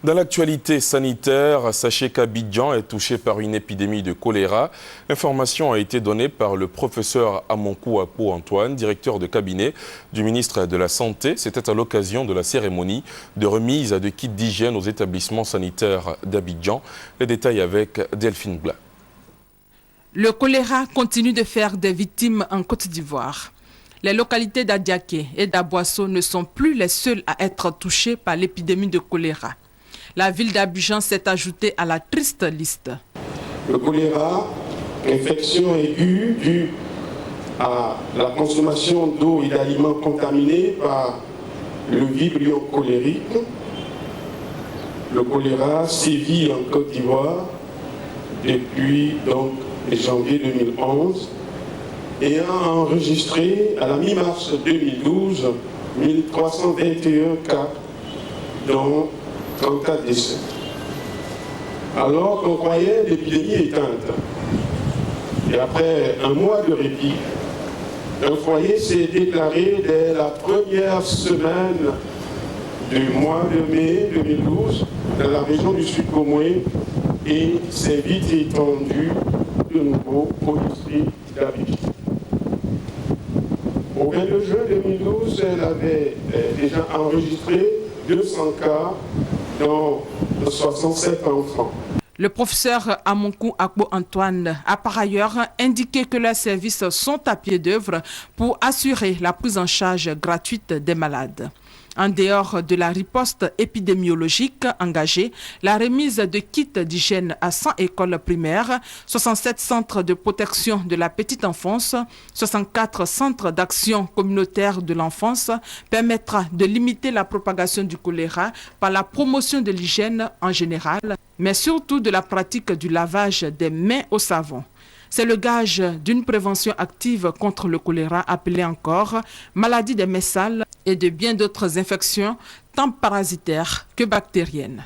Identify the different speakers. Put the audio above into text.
Speaker 1: Dans l'actualité sanitaire, sachez qu'Abidjan est touché par une épidémie de choléra. L'information a été donnée par le professeur Amonkou Akpo Antoine, directeur de cabinet du ministre de la Santé. C'était à l'occasion de la cérémonie de remise de kits d'hygiène aux établissements sanitaires d'Abidjan. Les détails avec Delphine Blas.
Speaker 2: Le choléra continue de faire des victimes en Côte d'Ivoire. Les localités d'Adiaké et d'Aboisseau ne sont plus les seules à être touchées par l'épidémie de choléra. La ville d'Abidjan s'est ajoutée à la triste liste.
Speaker 3: Le choléra, infection aiguë due à la consommation d'eau et d'aliments contaminés par le vibrio cholérique. Le choléra sévit en Côte d'Ivoire depuis janvier 2011 et a enregistré à la mi-mars 2012 1321 cas, dont 34 décès. Alors qu'on croyait l'épidémie éteinte, et après un mois de répit, un foyer s'est déclaré dès la première semaine du mois de mai 2012 dans la région du Sud-Comoué et s'est vite étendu de nouveau au district d'Abidjan. Au 22 juin 2012, elle avait déjà enregistré 200 cas, dont 67 enfants.
Speaker 2: Le professeur Amonkou Akpo Antoine a par ailleurs indiqué que leurs services sont à pied d'œuvre pour assurer la prise en charge gratuite des malades. En dehors de la riposte épidémiologique engagée, la remise de kits d'hygiène à 100 écoles primaires, 67 centres de protection de la petite enfance, 64 centres d'action communautaire de l'enfance permettra de limiter la propagation du choléra par la promotion de l'hygiène en général, mais surtout de la pratique du lavage des mains au savon. C'est le gage d'une prévention active contre le choléra, appelé encore maladie des mains sales et de bien d'autres infections, tant parasitaires que bactériennes.